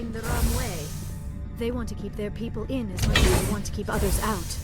facing the wrong way. They want to keep their people in as much as they want to keep others out.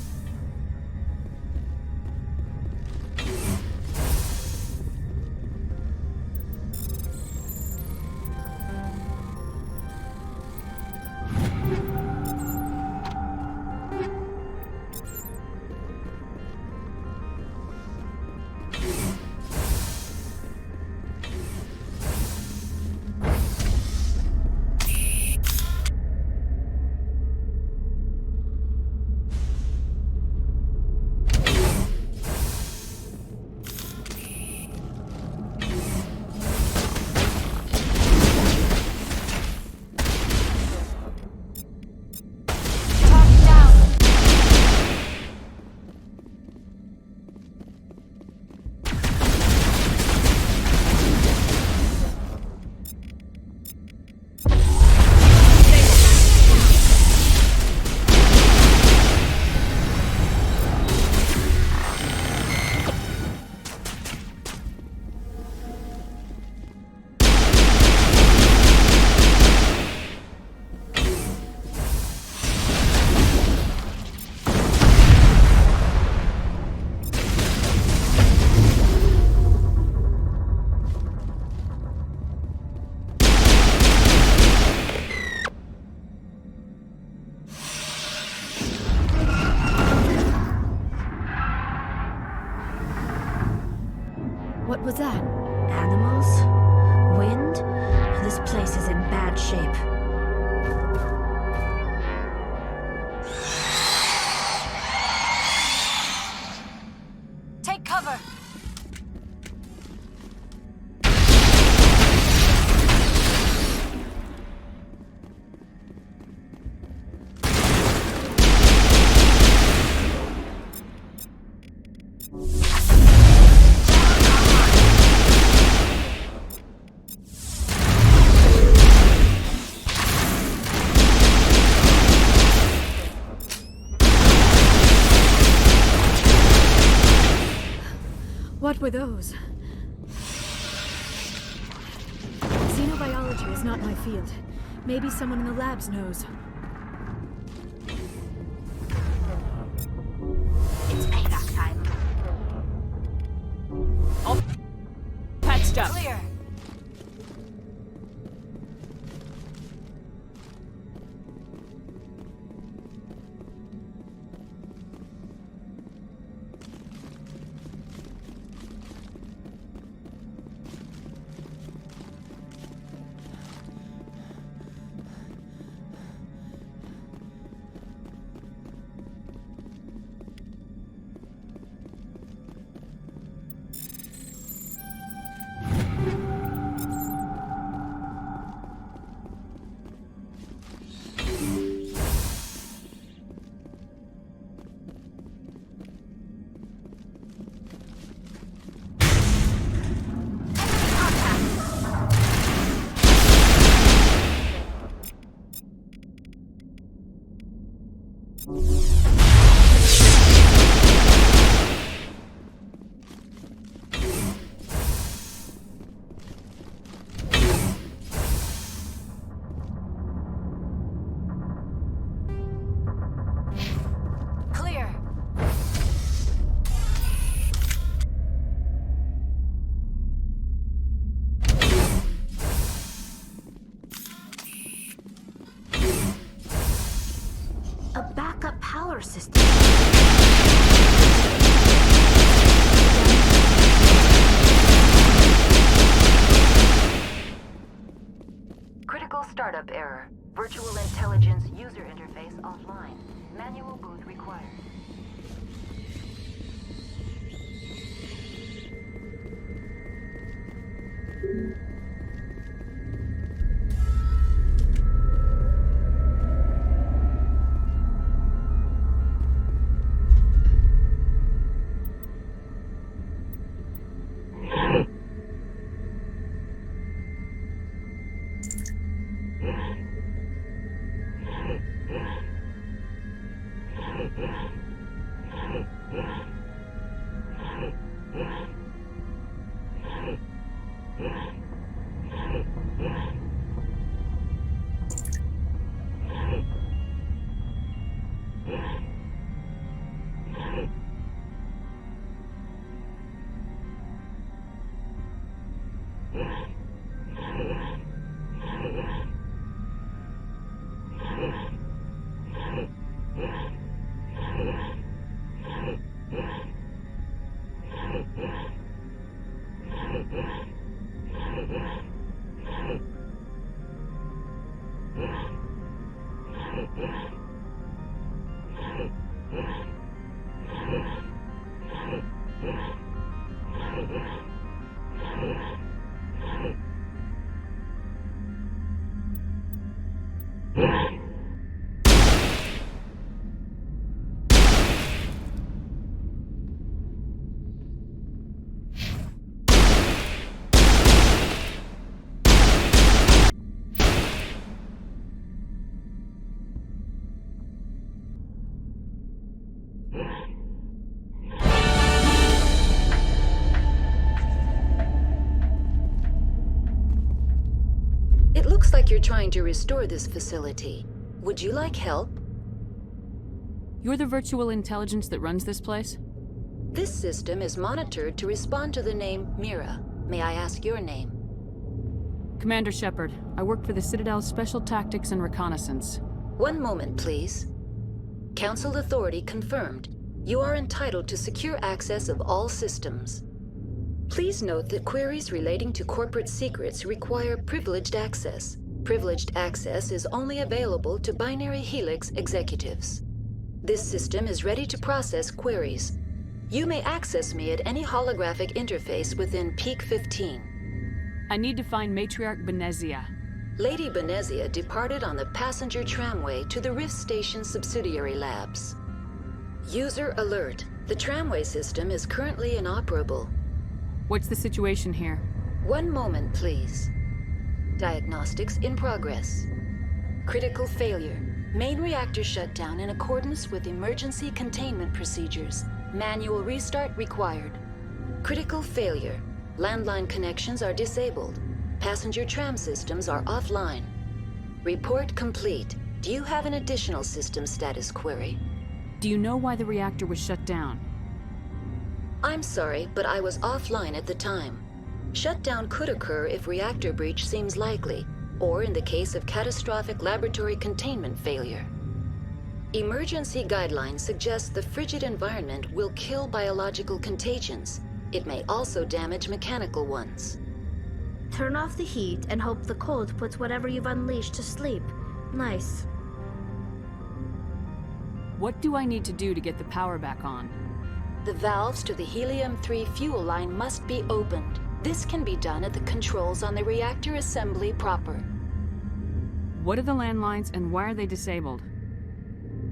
What was that? Animals? Wind? This place is in bad shape. Take cover! What were those? Xenobiology is not my field. Maybe someone in the labs knows. It's payback time. All patched up. Clear. A backup power system. Critical startup error. Virtual intelligence user interface offline. Manual boot required. like you're trying to restore this facility. Would you like help? You're the virtual intelligence that runs this place? This system is monitored to respond to the name Mira. May I ask your name? Commander Shepard. I work for the Citadel's Special Tactics and Reconnaissance. One moment, please. Council authority confirmed. You are entitled to secure access of all systems. Please note that queries relating to corporate secrets require privileged access. Privileged access is only available to Binary Helix executives. This system is ready to process queries. You may access me at any holographic interface within Peak 15. I need to find Matriarch Benezia. Lady Benezia departed on the passenger tramway to the Rift Station subsidiary labs. User alert. The tramway system is currently inoperable. What's the situation here? One moment, please. Diagnostics in progress. Critical failure. Main reactor shut down in accordance with emergency containment procedures. Manual restart required. Critical failure. Landline connections are disabled. Passenger tram systems are offline. Report complete. Do you have an additional system status query? Do you know why the reactor was shut down? I'm sorry, but I was offline at the time. Shutdown could occur if reactor breach seems likely, or in the case of catastrophic laboratory containment failure. Emergency guidelines suggest the frigid environment will kill biological contagions. It may also damage mechanical ones. Turn off the heat and hope the cold puts whatever you've unleashed to sleep. Nice. What do I need to do to get the power back on? The valves to the helium-3 fuel line must be opened. This can be done at the controls on the reactor assembly proper. What are the landlines and why are they disabled?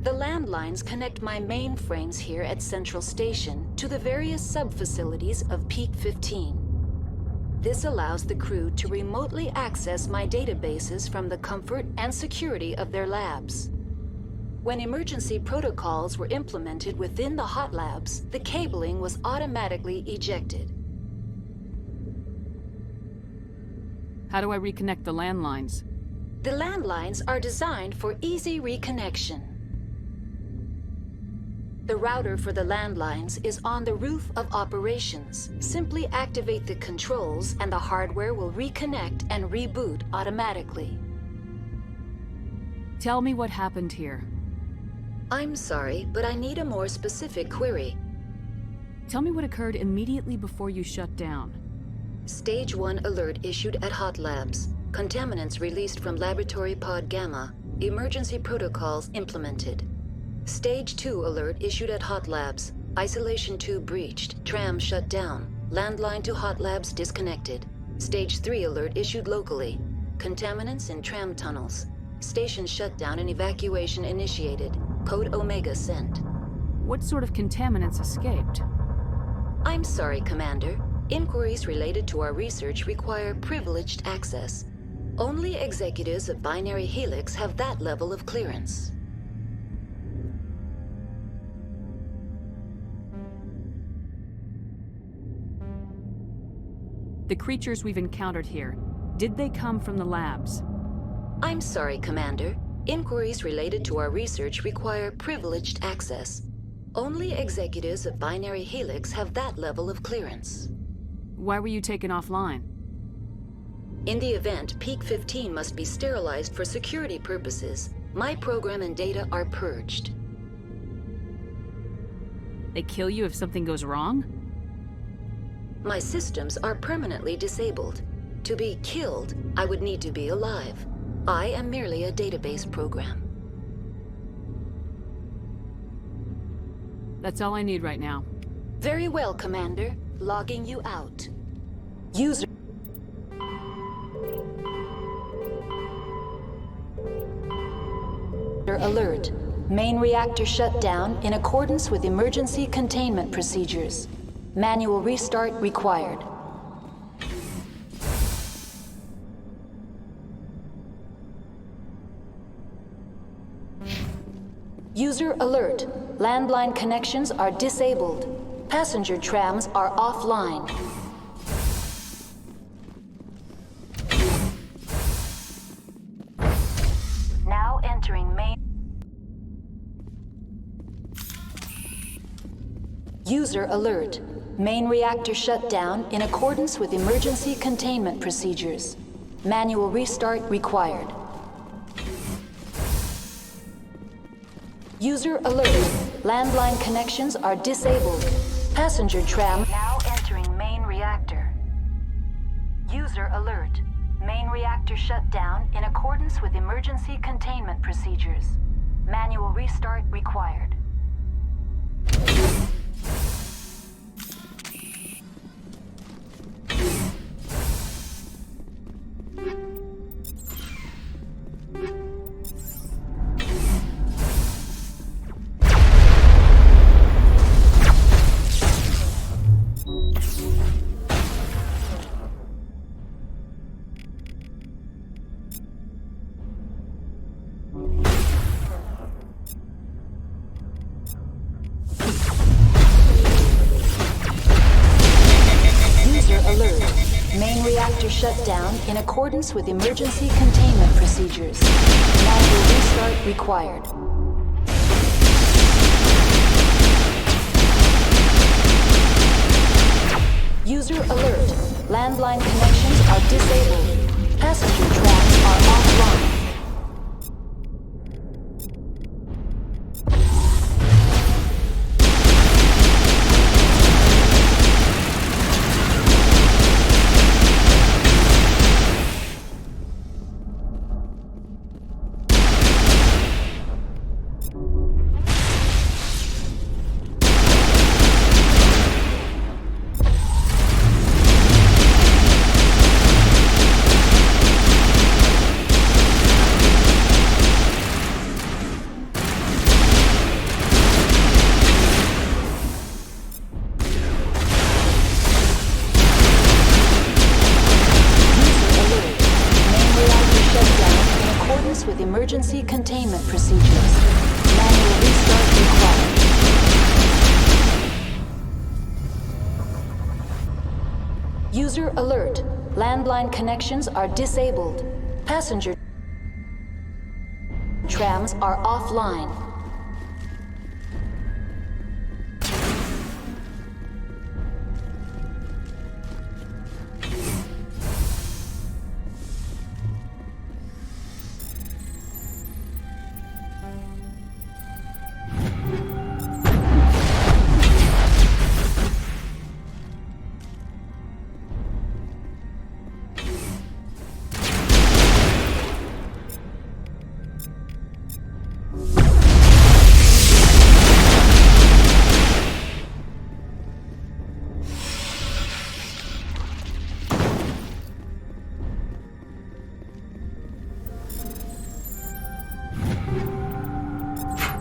The landlines connect my mainframes here at Central Station to the various sub-facilities of Peak 15. This allows the crew to remotely access my databases from the comfort and security of their labs. When emergency protocols were implemented within the hot labs, the cabling was automatically ejected. How do I reconnect the landlines? The landlines are designed for easy reconnection. The router for the landlines is on the roof of operations. Simply activate the controls and the hardware will reconnect and reboot automatically. Tell me what happened here. I'm sorry, but I need a more specific query. Tell me what occurred immediately before you shut down. Stage 1 alert issued at Hot Labs. Contaminants released from Laboratory Pod Gamma. Emergency protocols implemented. Stage 2 alert issued at Hot Labs. Isolation tube breached. Tram shut down. Landline to Hot Labs disconnected. Stage 3 alert issued locally. Contaminants in tram tunnels. Station shutdown and evacuation initiated. Code Omega sent. What sort of contaminants escaped? I'm sorry, Commander. Inquiries related to our research require privileged access. Only executives of Binary Helix have that level of clearance. The creatures we've encountered here, did they come from the labs? I'm sorry, Commander. Inquiries related to our research require privileged access. Only executives of Binary Helix have that level of clearance. Why were you taken offline? In the event, Peak 15 must be sterilized for security purposes. My program and data are purged. They kill you if something goes wrong? My systems are permanently disabled. To be killed, I would need to be alive. I am merely a database program. That's all I need right now. Very well, Commander. Logging you out. User alert. Main reactor shut down in accordance with emergency containment procedures. Manual restart required. User alert. Landline connections are disabled. Passenger trams are offline. User alert. Main reactor shut down in accordance with emergency containment procedures. Manual restart required. User alert. Landline connections are disabled. Passenger tram now entering main reactor. User alert. Main reactor shut down in accordance with emergency containment procedures. Manual restart required. Shut down in accordance with emergency containment procedures. Manual restart required. User alert. Landline connections are disabled. Passenger trams are offline. Emergency containment procedures. Manual restart required. User alert. Landline connections are disabled. Passenger trams are offline.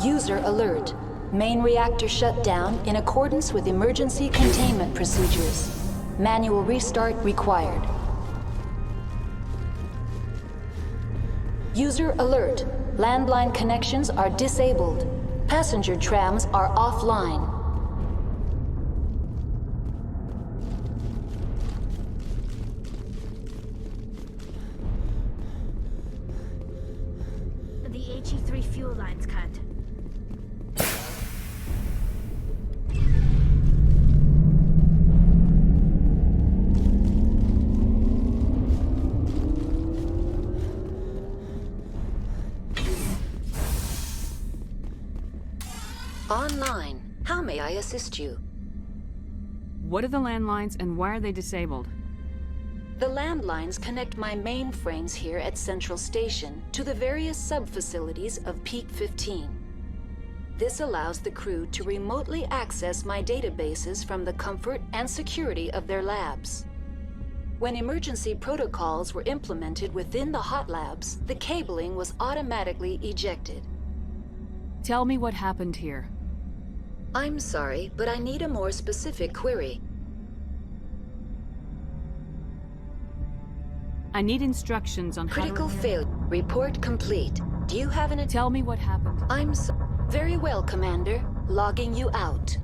User alert. Main reactor shut down in accordance with emergency containment procedures. Manual restart required. User alert. Landline connections are disabled. Passenger trams are offline. The HE3 fuel line's cut. Online. How may I assist you? What are the landlines and why are they disabled? The landlines connect my mainframes here at Central Station to the various sub-facilities of Peak 15. This allows the crew to remotely access my databases from the comfort and security of their labs. When emergency protocols were implemented within the hot labs, the cabling was automatically ejected. Tell me what happened here. I'm sorry, but I need a more specific query. I need instructions on Critical failure. Report complete. Do you have an... Tell me what happened. Very well, Commander. Logging you out.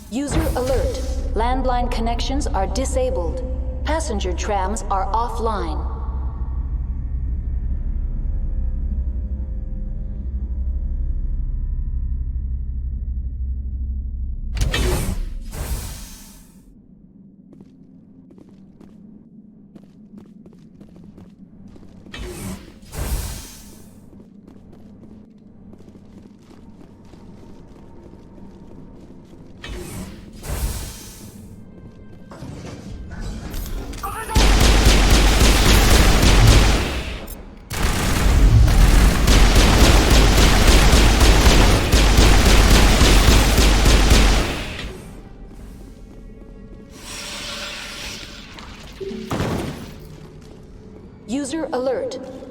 User alert. Landline connections are disabled. Passenger trams are offline.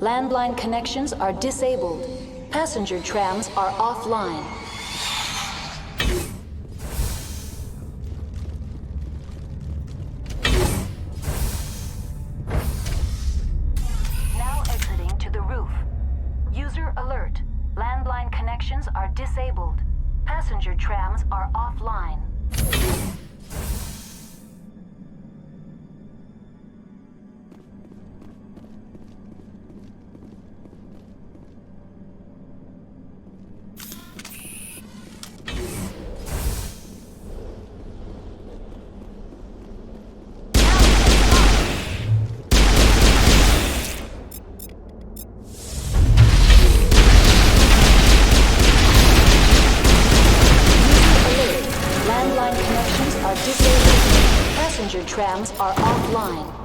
Landline connections are disabled. Passenger trams are offline. Now exiting to the roof. User alert. Landline connections are disabled. Passenger trams are offline. Passenger trams are offline.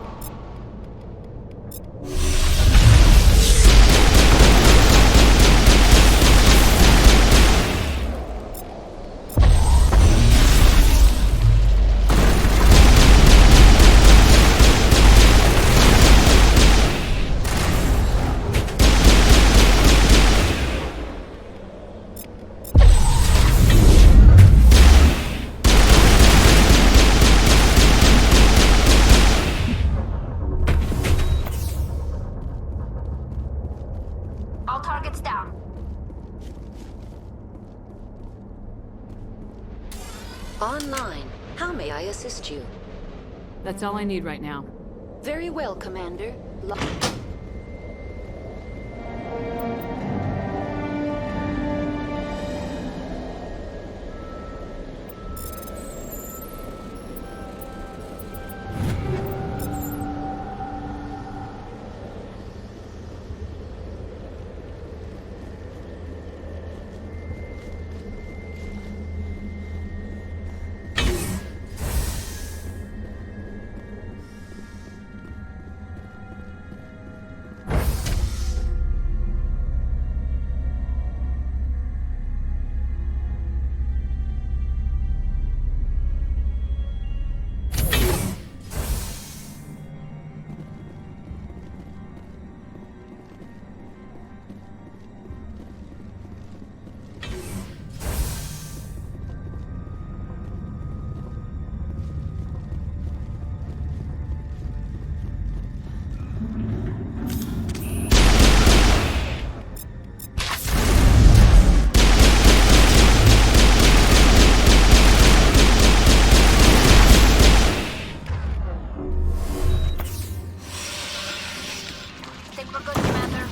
All targets down. Online. How may I assist you? That's all I need right now. Very well, Commander. Think we're good, Commander.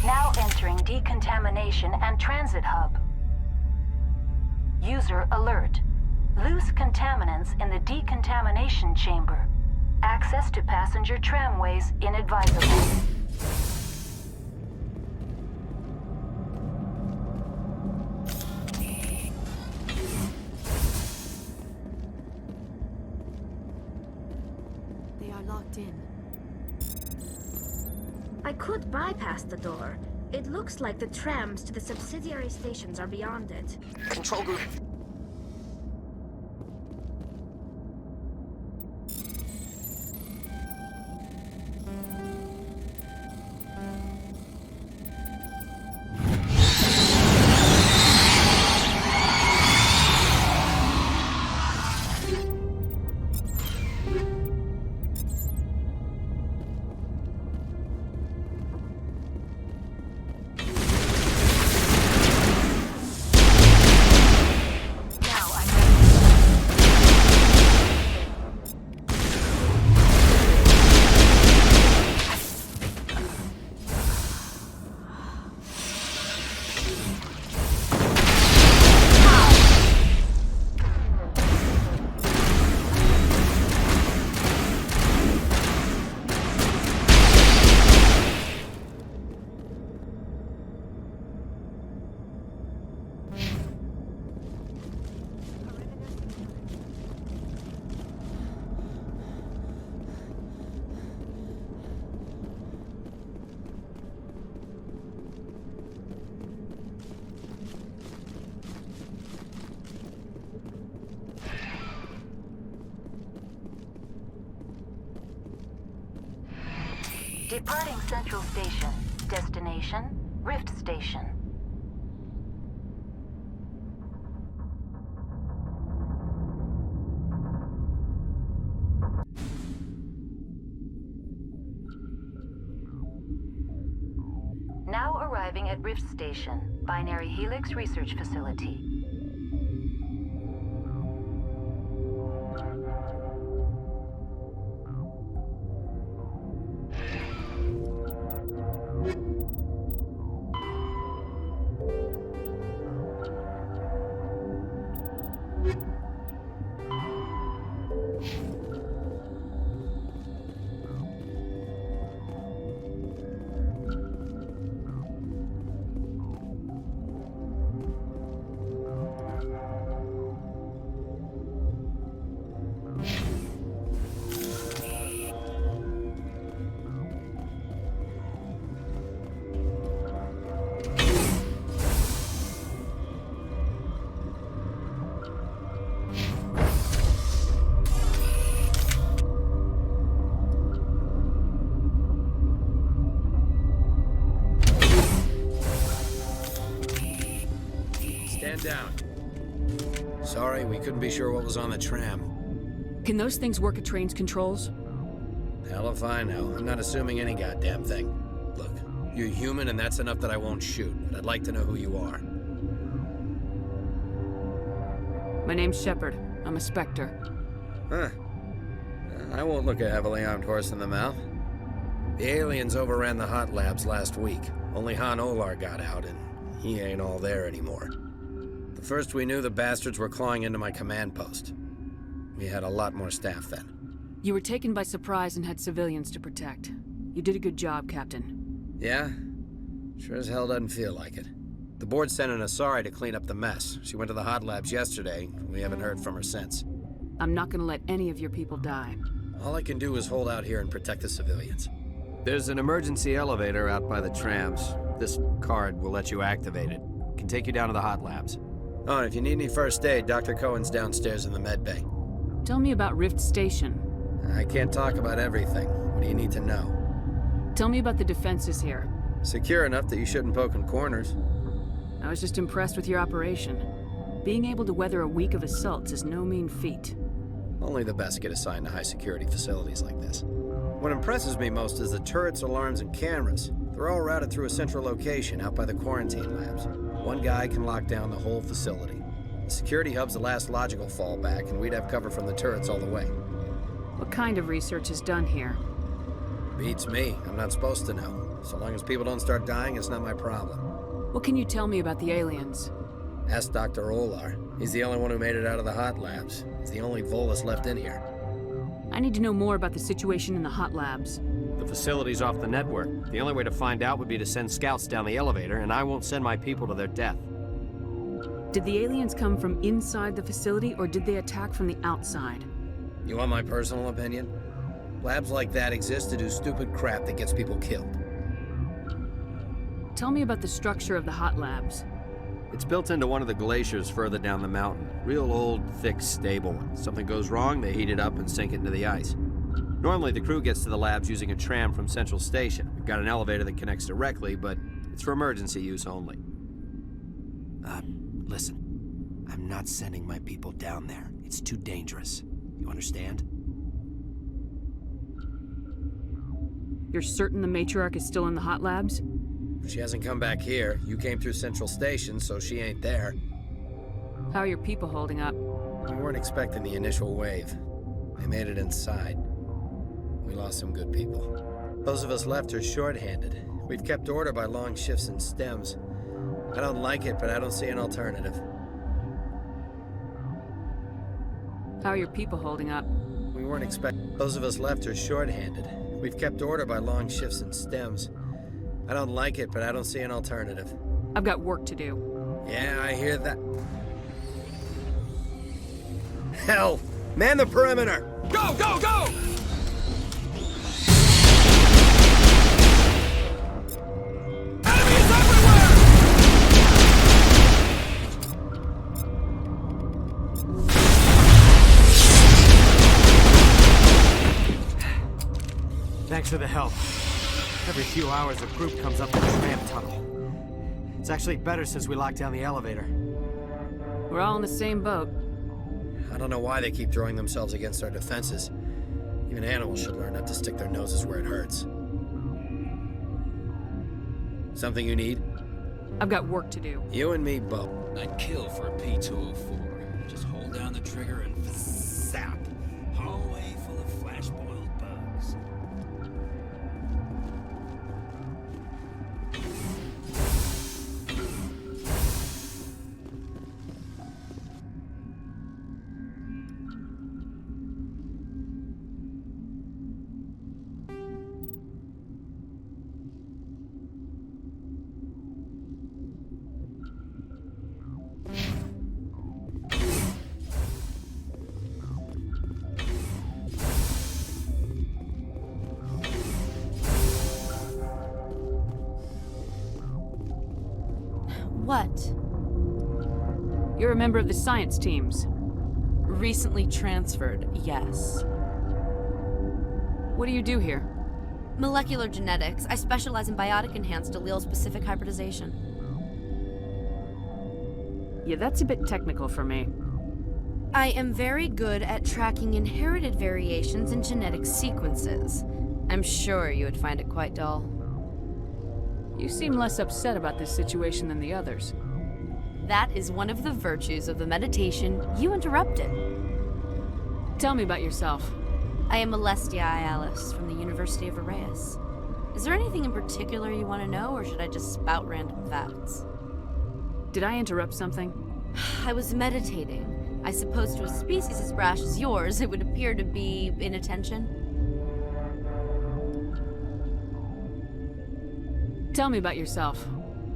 Now entering decontamination and transit hub. User alert. Loose contaminants in the decontamination chamber. Access to passenger tramways inadvisable. They are locked in. I could bypass the door. It looks like the trams to the subsidiary stations are beyond it. Control group. Departing Central Station. Destination, Rift Station. Now arriving at Rift Station, Binary Helix Research Facility. Stand down. Sorry, we couldn't be sure what was on the tram. Can those things work at train's controls? Hell if I know. I'm not assuming any goddamn thing. Look, you're human and that's enough that I won't shoot, but I'd like to know who you are. My name's Shepard. I'm a Spectre. Huh. I won't look a heavily armed horse in the mouth. The aliens overran the hot labs last week. Only Han Olar got out, and he ain't all there anymore. The first we knew, the bastards were clawing into my command post. We had a lot more staff then. You were taken by surprise and had civilians to protect. You did a good job, Captain. Yeah? Sure as hell doesn't feel like it. The board sent an Asari to clean up the mess. She went to the hot labs yesterday. We haven't heard from her since. I'm not gonna let any of your people die. All I can do is hold out here and protect the civilians. There's an emergency elevator out by the trams. This card will let you activate it. Can take you down to the hot labs. Oh, and if you need any first aid, Dr. Cohen's downstairs in the med bay. Tell me about Rift Station. I can't talk about everything. What do you need to know? Tell me about the defenses here. Secure enough that you shouldn't poke in corners. I was just impressed with your operation. Being able to weather a week of assaults is no mean feat. Only the best get assigned to high-security facilities like this. What impresses me most is the turrets, alarms, and cameras. They're all routed through a central location out by the quarantine labs. One guy can lock down the whole facility. The security hub's the last logical fallback, and we'd have cover from the turrets all the way. What kind of research is done here? Beats me. I'm not supposed to know. So long as people don't start dying, it's not my problem. What can you tell me about the aliens? Ask Dr. Olar. He's the only one who made it out of the hot labs. He's the only Volus left in here. I need to know more about the situation in the hot labs. The facility's off the network. The only way to find out would be to send scouts down the elevator, and I won't send my people to their death. Did the aliens come from inside the facility, or did they attack from the outside? You want my personal opinion? Labs like that exist to do stupid crap that gets people killed. Tell me about the structure of the hot labs. It's built into one of the glaciers further down the mountain. Real old, thick, stable one. Something goes wrong, they heat it up and sink it into the ice. Normally, the crew gets to the labs using a tram from Central Station. We've got an elevator that connects directly, but it's for emergency use only. Listen. I'm not sending my people down there. It's too dangerous. You understand? You're certain the Matriarch is still in the hot labs? She hasn't come back here. You came through Central Station, so she ain't there. How are your people holding up? We weren't expecting the initial wave. They made it inside. We lost some good people. Those of us left are short-handed. We've kept order by long shifts and stems. I don't like it, but I don't see an alternative. How are your people holding up? We weren't expecting... Those of us left are short-handed. We've kept order by long shifts and stems. I don't like it, but I don't see an alternative. I've got work to do. Yeah, I hear that. Hell! Man the perimeter! Go, go, go! Enemies everywhere! Thanks for the help. Every few hours, a group comes up the tram tunnel. It's actually better since we locked down the elevator. We're all in the same boat. I don't know why they keep throwing themselves against our defenses. Even animals should learn not to stick their noses where it hurts. Something you need? I've got work to do. You and me both. I'd kill for a P204. Just hold down the trigger and zap. Hallway full of flash-boiled bugs. What? You're a member of the science teams. Recently transferred, yes. What do you do here? Molecular genetics. I specialize in biotic-enhanced allele-specific hybridization. Yeah, that's a bit technical for me. I am very good at tracking inherited variations in genetic sequences. I'm sure you would find it quite dull. You seem less upset about this situation than the others. That is one of the virtues of the meditation you interrupted. Tell me about yourself. I am Alestia Alice from the University of Arraeus. Is there anything in particular you want to know, or should I just spout random facts? Did I interrupt something? I was meditating. I suppose to a species as brash as yours, it would appear to be inattention. Tell me about yourself.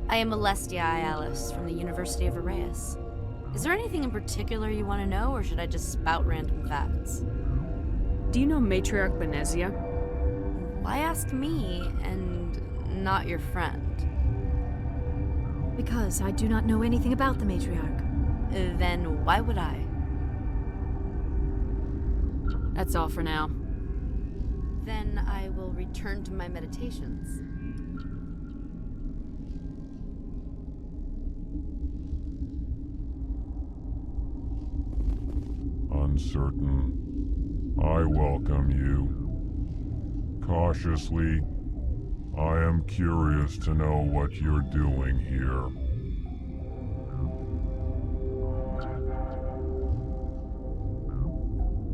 I am Alestia Alice from the University of Arraeus. Is there anything in particular you want to know, or should I just spout random facts? Do you know Matriarch Benezia? Why ask me, and not your friend? Because I do not know anything about the Matriarch. Then why would I? That's all for now. Then I will return to my meditations. Uncertain. I welcome you. Cautiously, I am curious to know what you're doing here.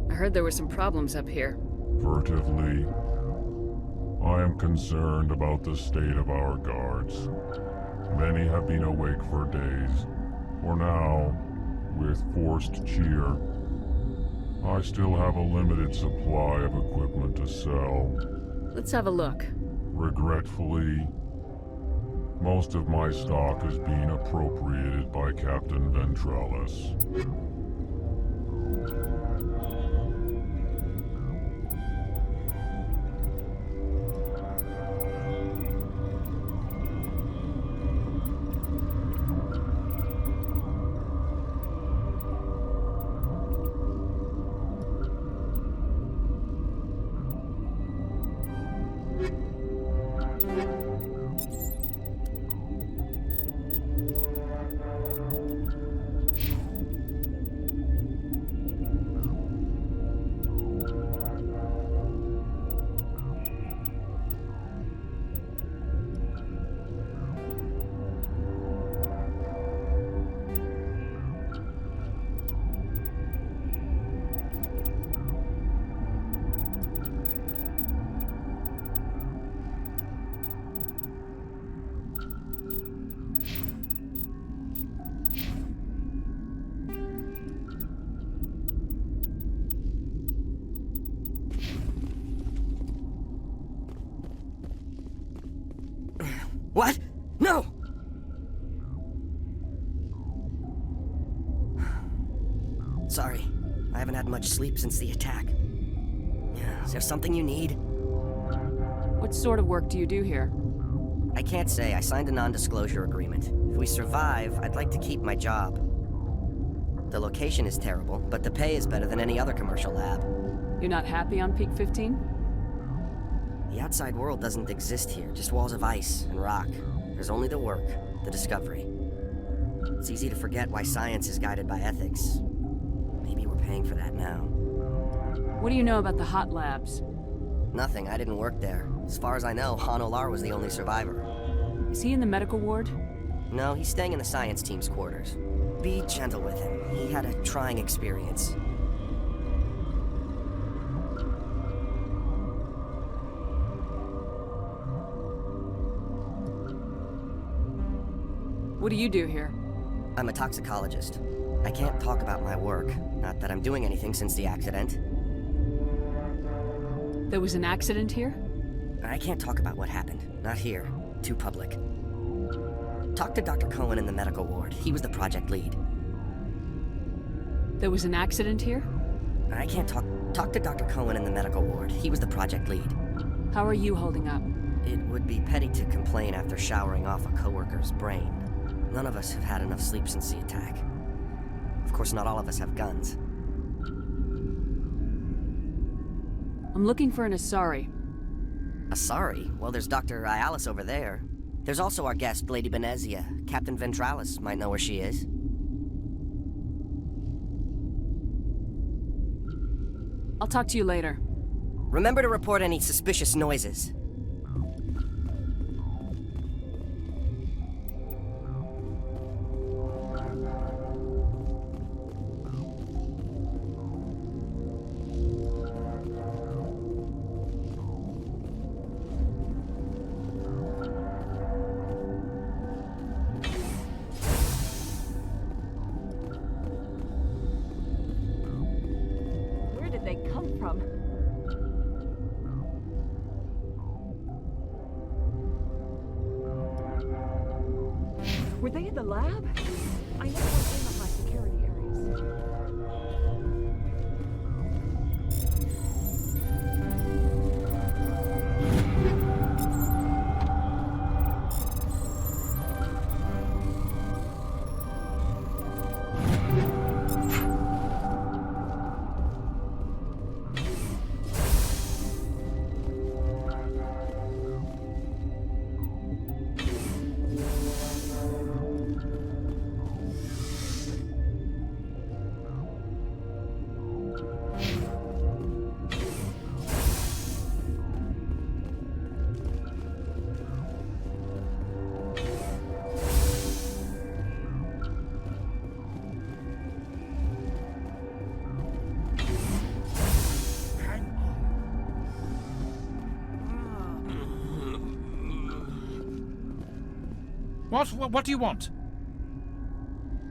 I heard there were some problems up here. Furtively, I am concerned about the state of our guards. Many have been awake for days. For now, with forced cheer, I still have a limited supply of equipment to sell. Let's have a look. Regretfully, most of my stock is being appropriated by Captain Ventralis. What? No! Sorry, I haven't had much sleep since the attack. Is there something you need? What sort of work do you do here? I can't say. I signed a non-disclosure agreement. If we survive, I'd like to keep my job. The location is terrible, but the pay is better than any other commercial lab. You're not happy on Peak 15? The outside world doesn't exist here, just walls of ice and rock. There's only the work, the discovery. It's easy to forget why science is guided by ethics. Maybe we're paying for that now. What do you know about the hot labs? Nothing, I didn't work there. As far as I know, Han Olar was the only survivor. Is he in the medical ward? No, he's staying in the science team's quarters. Be gentle with him. He had a trying experience. What do you do here? I'm a toxicologist. I can't talk about my work. Not that I'm doing anything since the accident. There was an accident here? I can't talk about what happened. Not here. Too public. Talk to Dr. Cohen in the medical ward. He was the project lead. There was an accident here? I can't talk. Talk to Dr. Cohen in the medical ward. He was the project lead. How are you holding up? It would be petty to complain after showering off a coworker's brain. None of us have had enough sleep since the attack. Of course, not all of us have guns. I'm looking for an Asari. Asari? Well, there's Dr. Ayalis over there. There's also our guest, Lady Benezia. Captain Ventralis might know where she is. I'll talk to you later. Remember to report any suspicious noises. Were they in the lab? I never went in the high security areas. What do you want?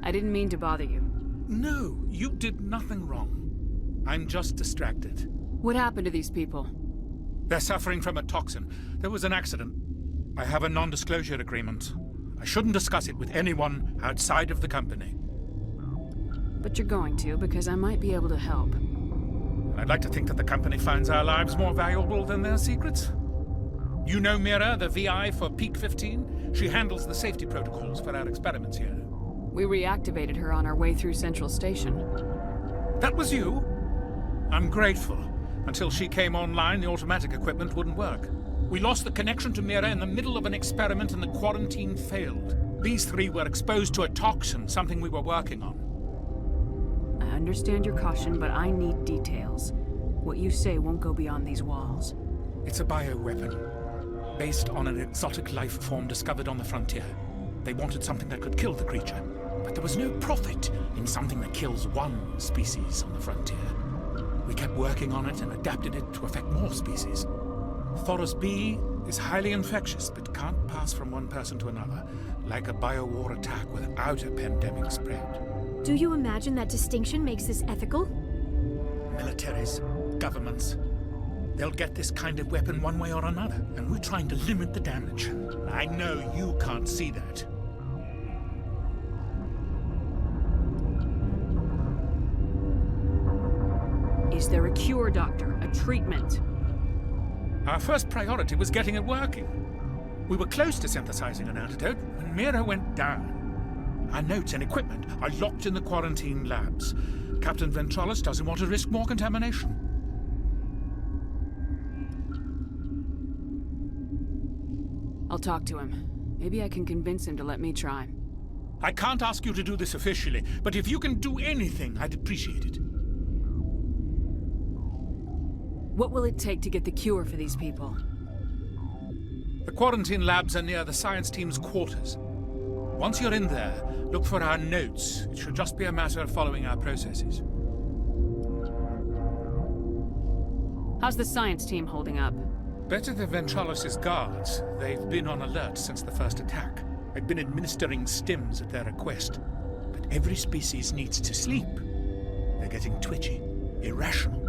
I didn't mean to bother you. No, you did nothing wrong. I'm just distracted. What happened to these people? They're suffering from a toxin. There was an accident. I have a non-disclosure agreement. I shouldn't discuss it with anyone outside of the company. But you're going to, because I might be able to help. And I'd like to think that the company finds our lives more valuable than their secrets. You know Mira, the VI for Peak 15? She handles the safety protocols for our experiments here. We reactivated her on our way through Central Station. That was you? I'm grateful. Until she came online, the automatic equipment wouldn't work. We lost the connection to Mira in the middle of an experiment and the quarantine failed. These three were exposed to a toxin, something we were working on. I understand your caution, but I need details. What you say won't go beyond these walls. It's a bioweapon. Based on an exotic life form discovered on the frontier. They wanted something that could kill the creature, but there was no profit in something that kills one species on the frontier. We kept working on it and adapted it to affect more species. Thoros B is highly infectious, but can't pass from one person to another, like a biowar attack without a pandemic spread. Do you imagine that distinction makes this ethical? Militaries, governments, they'll get this kind of weapon one way or another, and we're trying to limit the damage. I know you can't see that. Is there a cure, Doctor? A treatment? Our first priority was getting it working. We were close to synthesizing an antidote when Mira went down. Our notes and equipment are locked in the quarantine labs. Captain Ventralis doesn't want to risk more contamination. I'll talk to him. Maybe I can convince him to let me try. I can't ask you to do this officially, but if you can do anything, I'd appreciate it. What will it take to get the cure for these people? The quarantine labs are near the science team's quarters. Once you're in there, look for our notes. It should just be a matter of following our processes. How's the science team holding up? Better than Ventralos' guards. They've been on alert since the first attack. I've been administering stims at their request. But every species needs to sleep. They're getting twitchy, irrational.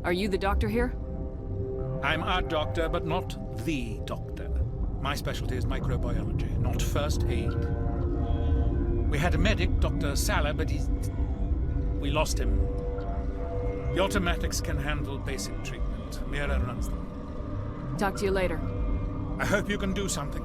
Are you the doctor here? I'm our doctor, but not the doctor. My specialty is microbiology, not first aid. We had a medic, Dr. Salah, but we lost him. The automatics can handle basic treatment. Mira runs them. Talk to you later. I hope you can do something.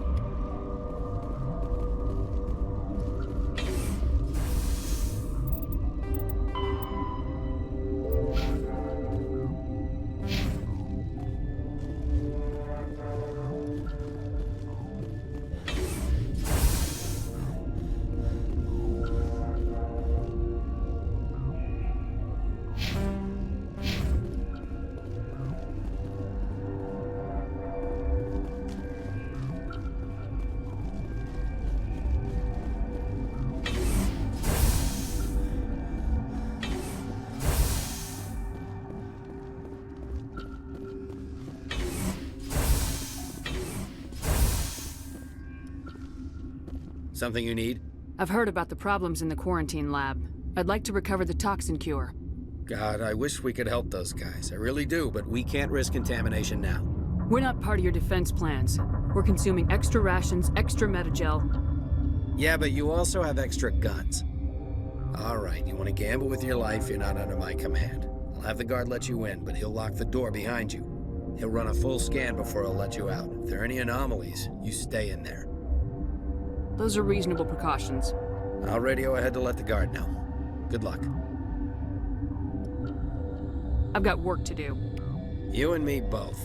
Something you need? I've heard about the problems in the quarantine lab. I'd like to recover the toxin cure. God, I wish we could help those guys. I really do, but we can't risk contamination now. We're not part of your defense plans. We're consuming extra rations, extra metagel. Yeah, but you also have extra guns. All right, you want to gamble with your life, you're not under my command. I'll have the guard let you in, but he'll lock the door behind you. He'll run a full scan before he'll let you out. If there are any anomalies, you stay in there. Those are reasonable precautions. I'll radio ahead to let the guard know. Good luck. I've got work to do. You and me both.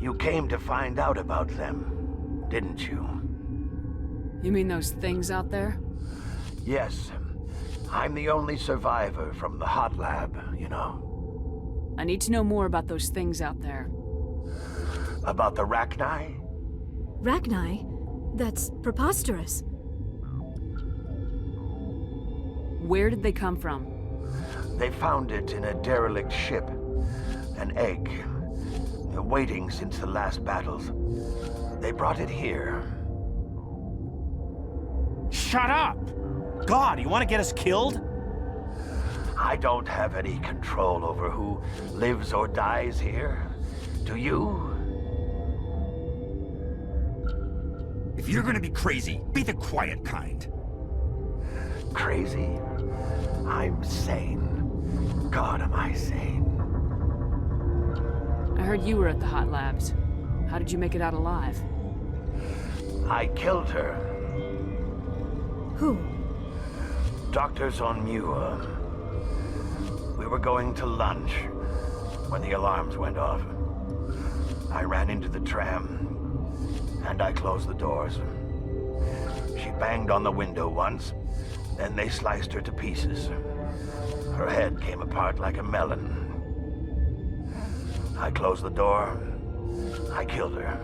You came to find out about them, didn't you? You mean those things out there? Yes. I'm the only survivor from the hot lab, you know. I need to know more about those things out there. About the Rachni? Rachni? That's preposterous. Where did they come from? They found it in a derelict ship. An egg. Waiting since the last battles. They brought it here. Shut up! God, you want to get us killed? I don't have any control over who lives or dies here. Do you? If you're gonna be crazy, be the quiet kind. Crazy? I'm sane. God, am I sane. I heard you were at the hot labs. How did you make it out alive? I killed her. Who? Doctors on Muir. We were going to lunch when the alarms went off. I ran into the tram, and I closed the doors. She banged on the window once, then they sliced her to pieces. Her head came apart like a melon. I closed the door. I killed her.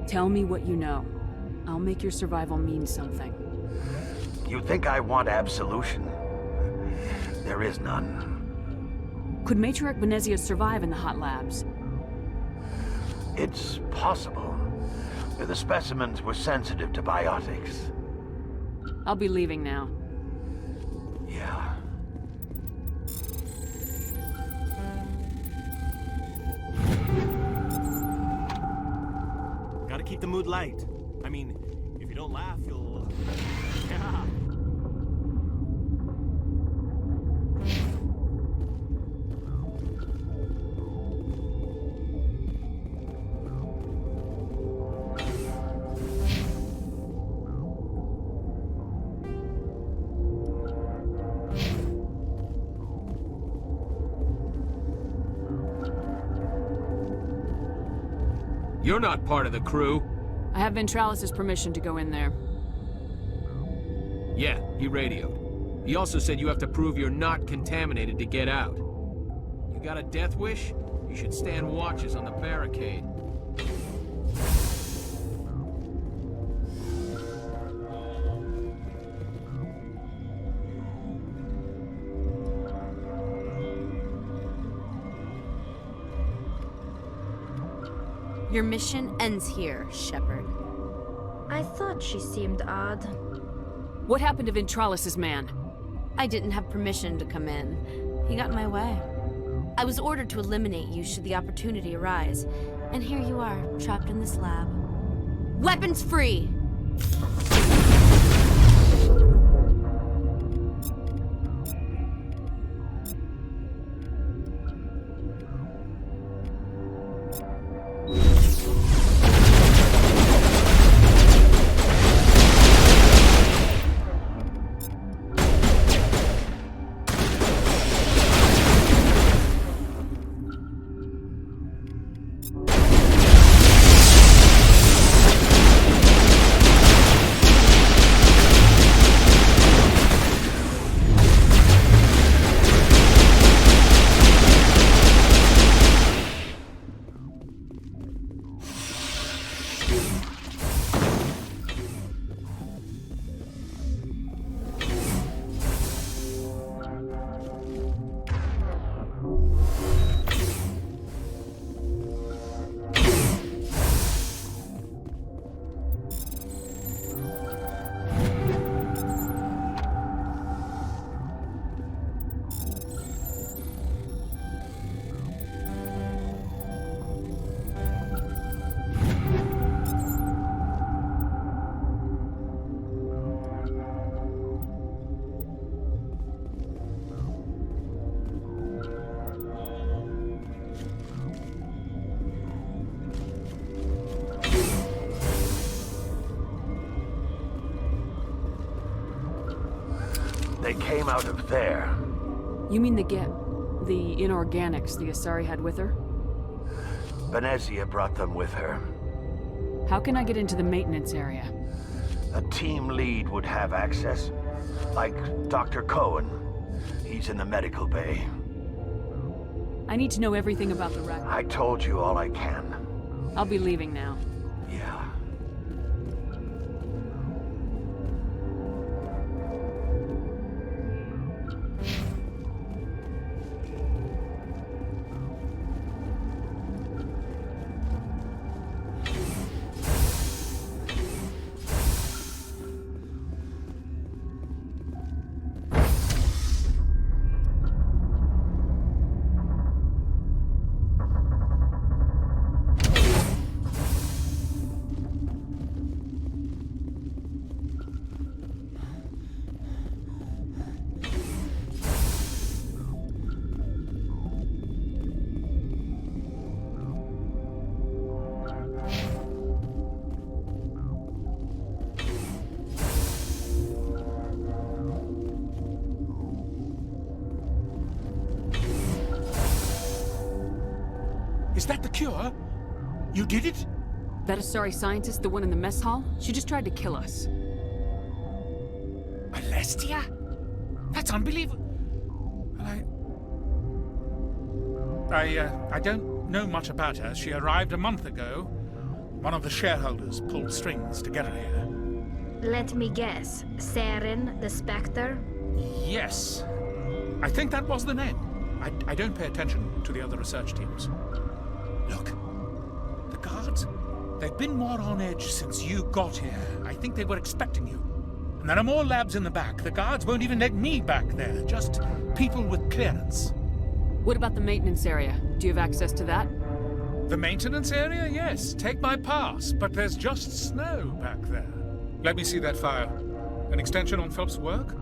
Tell me what you know. I'll make your survival mean something. You think I want absolution? There is none. Could Matriarch Benezia survive in the hot labs? It's possible. The specimens were sensitive to biotics. I'll be leaving now. Yeah. Gotta keep the mood light. I mean, if you don't laugh, you'll... Yeah. You're not part of the crew. I have Ventralis's permission to go in there. Yeah, he radioed. He also said you have to prove you're not contaminated to get out. You got a death wish? You should stand watches on the barricade. Your mission ends here, Shepard. I thought she seemed odd. What happened to Ventralis's man? I didn't have permission to come in. He got in my way. I was ordered to eliminate you should the opportunity arise. And here you are, trapped in this lab. Weapons free! They came out of there. You mean the inorganics the Asari had with her? Benezia brought them with her. How can I get into the maintenance area? A team lead would have access. Like Dr. Cohen. He's in the medical bay. I need to know everything about the wreck. I told you all I can. I'll be leaving now. Yeah. Is that the cure? You did it? That Asari scientist, the one in the mess hall? She just tried to kill us. Celestia? That's unbelievable. I don't know much about her. She arrived a month ago. One of the shareholders pulled strings to get her here. Let me guess. Saren, the Spectre? Yes. I think that was the name. I don't pay attention to the other research teams. Look, the guards, they've been more on edge since you got here. I think they were expecting you. And there are more labs in the back. The guards won't even let me back there, just people with clearance. What about the maintenance area? Do you have access to that? The maintenance area? Yes. Take my pass, but there's just snow back there. Let me see that file. An extension on Phelps' work?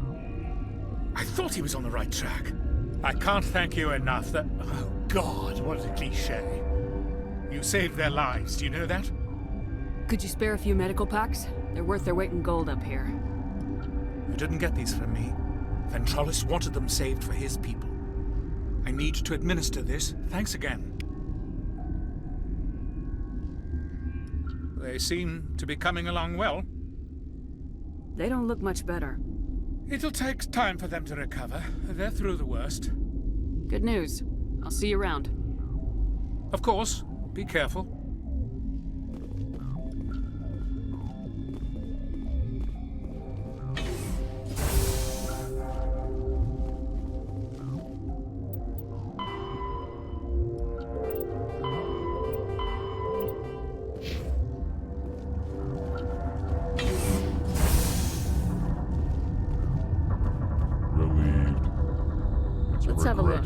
I thought he was on the right track. I can't thank you enough that... Oh, God, what a cliché. You saved their lives, do you know that? Could you spare a few medical packs? They're worth their weight in gold up here. You didn't get these from me. Ventrollis wanted them saved for his people. I need to administer this. Thanks again. They seem to be coming along well. They don't look much better. It'll take time for them to recover. They're through the worst. Good news. I'll see you around. Of course. Be careful. Let's have a look.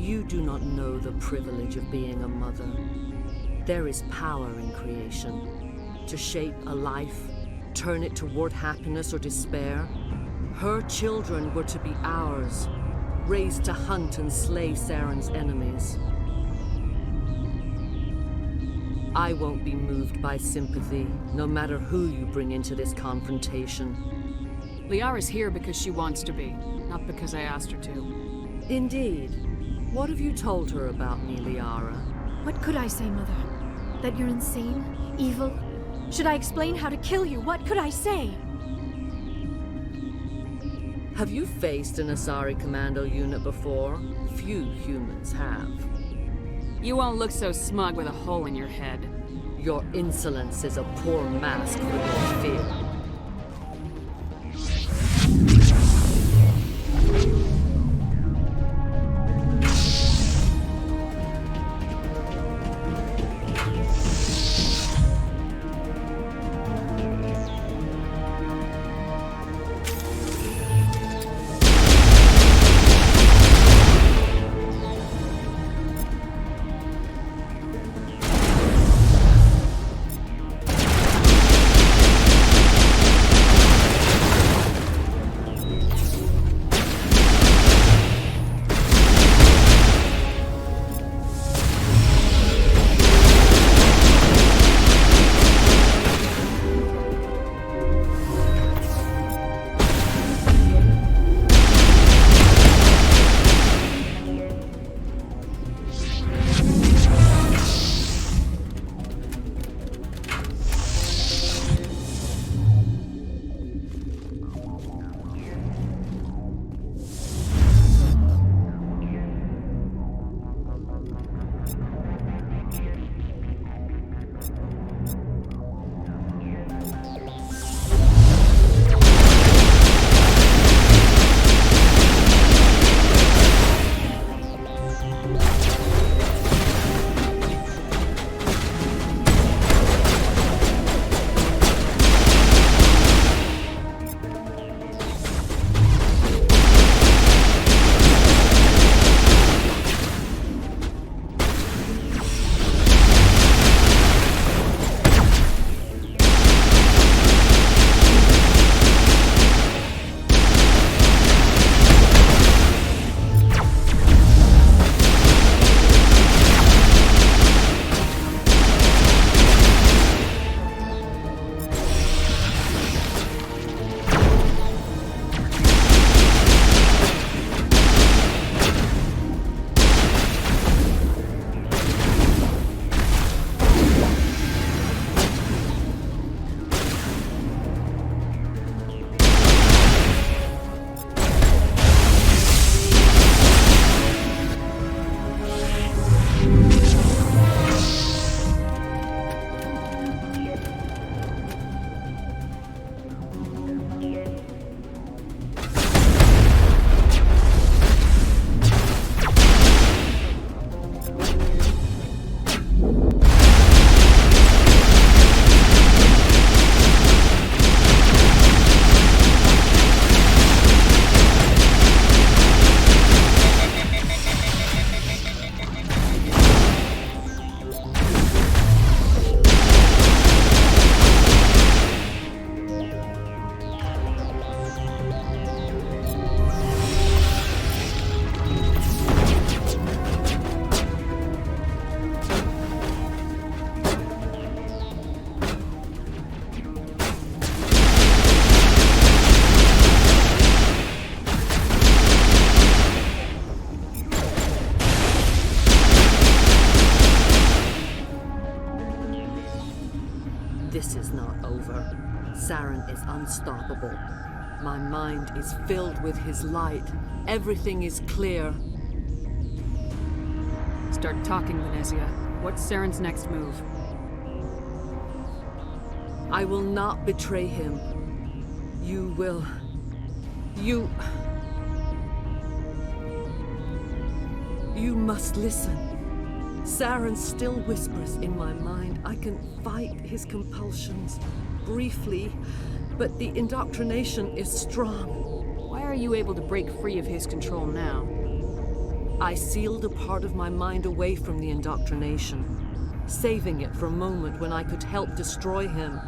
You do not know the privilege of being a mother. There is power in creation. To shape a life, turn it toward happiness or despair. Her children were to be ours, raised to hunt and slay Saren's enemies. I won't be moved by sympathy, no matter who you bring into this confrontation. Liara's here because she wants to be, not because I asked her to. Indeed. What have you told her about me, Liara? What could I say, Mother? That you're insane? Evil? Should I explain how to kill you? What could I say? Have you faced an Asari commando unit before? Few humans have. You won't look so smug with a hole in your head. Your insolence is a poor mask for your fear. This is not over. Saren is unstoppable. My mind is filled with his light. Everything is clear. Start talking, Benezia. What's Saren's next move? I will not betray him. You will... You must listen. Saren still whispers in my mind. I can fight his compulsions briefly, but the indoctrination is strong. Why are you able to break free of his control now? I sealed a part of my mind away from the indoctrination, saving it for a moment when I could help destroy him.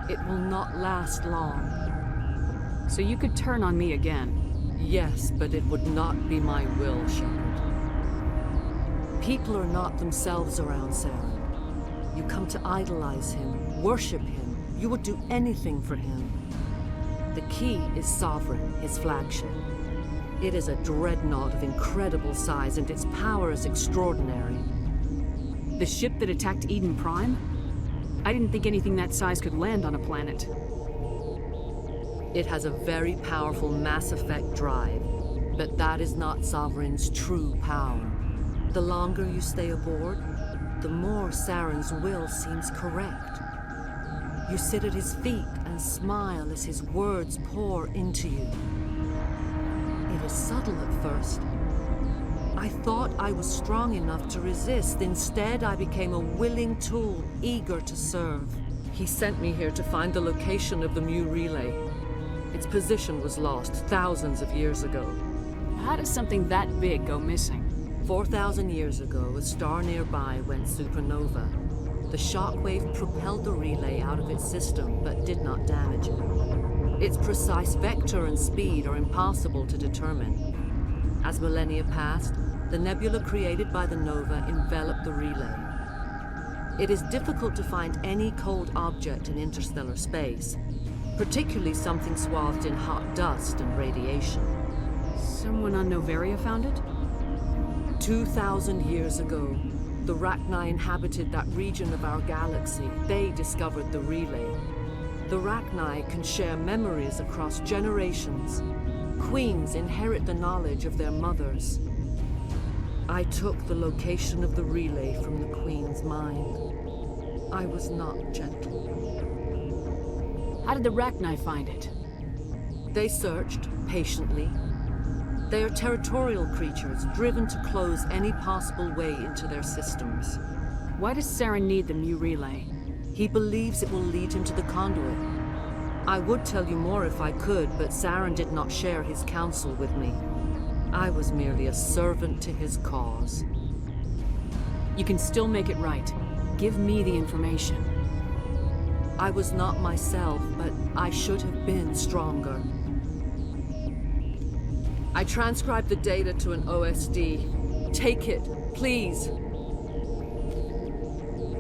It will not last long. So you could turn on me again? Yes, but it would not be my will, Shepard. People are not themselves around Saren. You come to idolize him, worship him. You would do anything for him. The key is Sovereign, his flagship. It is a dreadnought of incredible size, and its power is extraordinary. The ship that attacked Eden Prime? I didn't think anything that size could land on a planet. It has a very powerful Mass Effect drive, but that is not Sovereign's true power. The longer you stay aboard, the more Saren's will seems correct. You sit at his feet and smile as his words pour into you. It is subtle at first. I thought I was strong enough to resist. Instead, I became a willing tool, eager to serve. He sent me here to find the location of the Mu relay. Its position was lost thousands of years ago. How does something that big go missing? 4,000 years ago, a star nearby went supernova. The shockwave propelled the relay out of its system, but did not damage it. Its precise vector and speed are impossible to determine. As millennia passed, the nebula created by the nova enveloped the relay. It is difficult to find any cold object in interstellar space, particularly something swathed in hot dust and radiation. Someone on Noveria found it? 2,000 years ago, the Rachni inhabited that region of our galaxy. They discovered the relay. The Rachni can share memories across generations. Queens inherit the knowledge of their mothers. I took the location of the relay from the Queen's mind. I was not gentle. How did the Rachni find it? They searched, patiently. They are territorial creatures, driven to close any possible way into their systems. Why does Saren need the Mu relay? He believes it will lead him to the conduit. I would tell you more if I could, but Saren did not share his counsel with me. I was merely a servant to his cause. You can still make it right. Give me the information. I was not myself, but I should have been stronger. I transcribed the data to an OSD. Take it, please.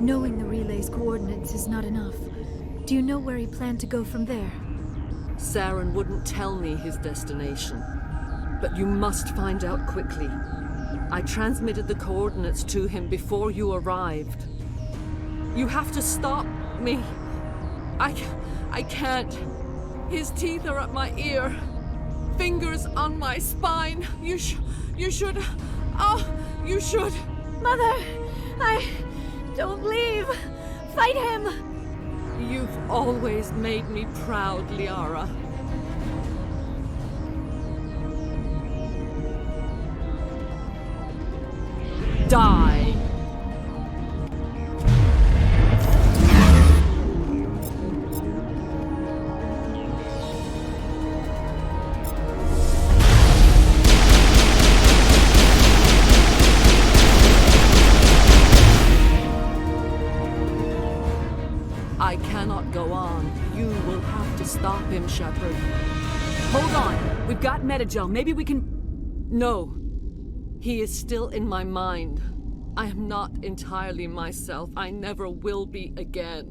Knowing the relay's coordinates is not enough. Do you know where he planned to go from there? Saren wouldn't tell me his destination. But you must find out quickly. I transmitted the coordinates to him before you arrived. You have to stop me. I can't. His teeth are at my ear. Fingers on my spine. You should. Oh, you should. Mother, don't leave. Fight him. You've always made me proud, Liara. Die. I cannot go on. You will have to stop him, Shepard. Hold on. We've got Metagel. Maybe we can... No. He is still in my mind. I am not entirely myself. I never will be again.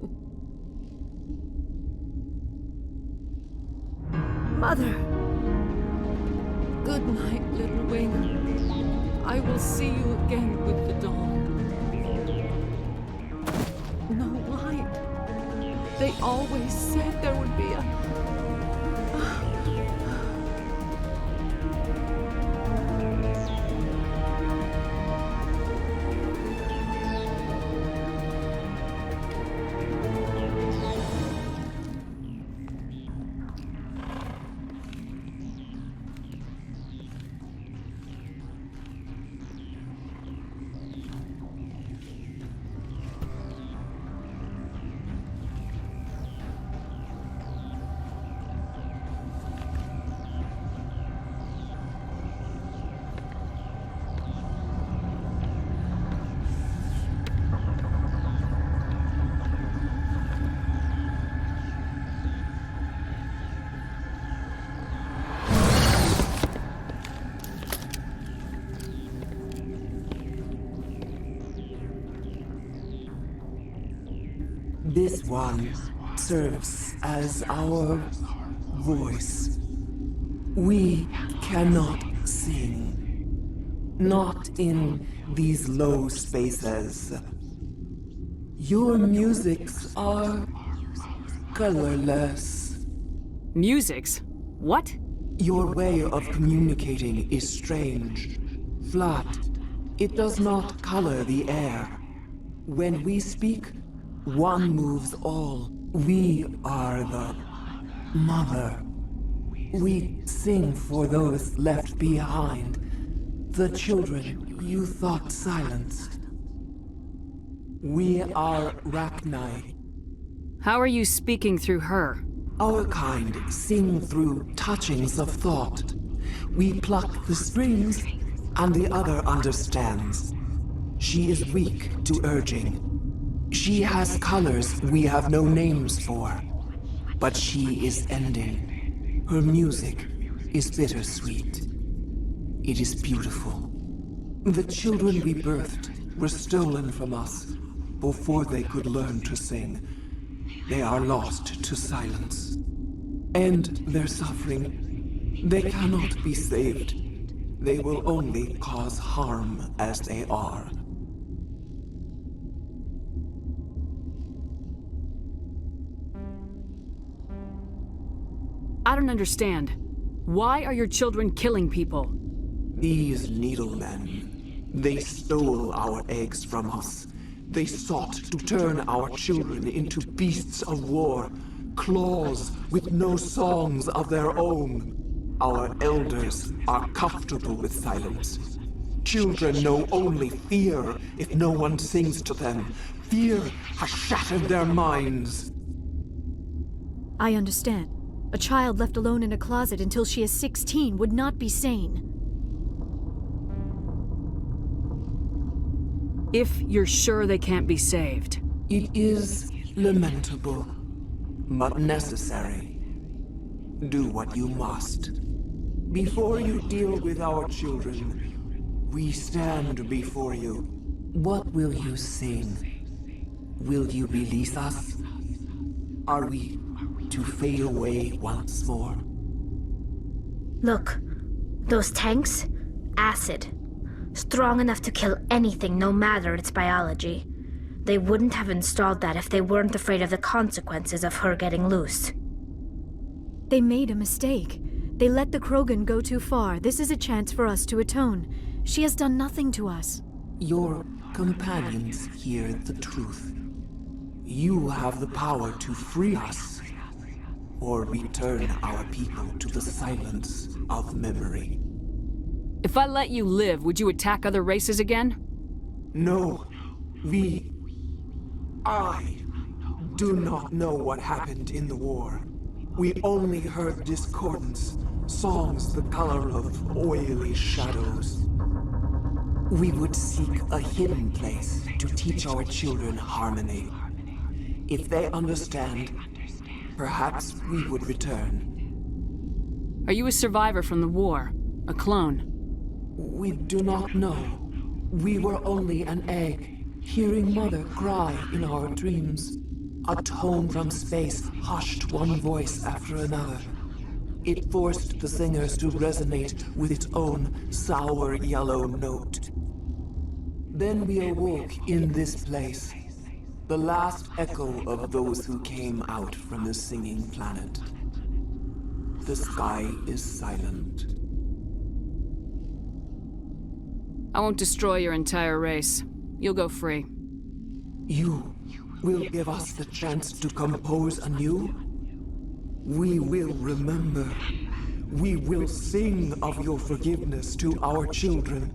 Mother. Good night, little wing. I will see you again with the dawn. No light. They always said there would be a... This one serves as our voice. We cannot sing. Not in these low spaces. Your musics are colorless. Musics? What? Your way of communicating is strange. Flat. It does not color the air. When we speak, one moves all. We are the mother. We sing for those left behind. The children you thought silenced. We are Rachni. How are you speaking through her? Our kind sing through touchings of thought. We pluck the strings, and the other understands. She is weak to urging. She has colors we have no names for. But she is ending. Her music is bittersweet. It is beautiful. The children we birthed were stolen from us before they could learn to sing. They are lost to silence. And their suffering, they cannot be saved. They will only cause harm as they are. I don't understand. Why are your children killing people? These needlemen, they stole our eggs from us. They sought to turn our children into beasts of war, claws with no songs of their own. Our elders are comfortable with silence. Children know only fear if no one sings to them. Fear has shattered their minds. I understand. A child left alone in a closet until she is 16 would not be sane. If you're sure they can't be saved. It is lamentable, but necessary. Do what you must. Before you deal with our children, we stand before you. What will you sing? Will you release us? Are we to fade away once more? Look, those tanks? Acid. Strong enough to kill anything, no matter its biology. They wouldn't have installed that if they weren't afraid of the consequences of her getting loose. They made a mistake. They let the Krogan go too far. This is a chance for us to atone. She has done nothing to us. Your companions hear the truth. You have the power to free us, or return our people to the silence of memory. If I let you live, would you attack other races again? No. I do not know what happened in the war. We only heard discordance, songs the color of oily shadows. We would seek a hidden place to teach our children harmony. If they understand, perhaps we would return. Are you a survivor from the war? A clone? We do not know. We were only an egg, hearing Mother cry in our dreams. A tone from space hushed one voice after another. It forced the singers to resonate with its own sour yellow note. Then we awoke in this place, the last echo of those who came out from the singing planet. The sky is silent. I won't destroy your entire race. You'll go free. You will give us the chance to compose anew? We will remember. We will sing of your forgiveness to our children.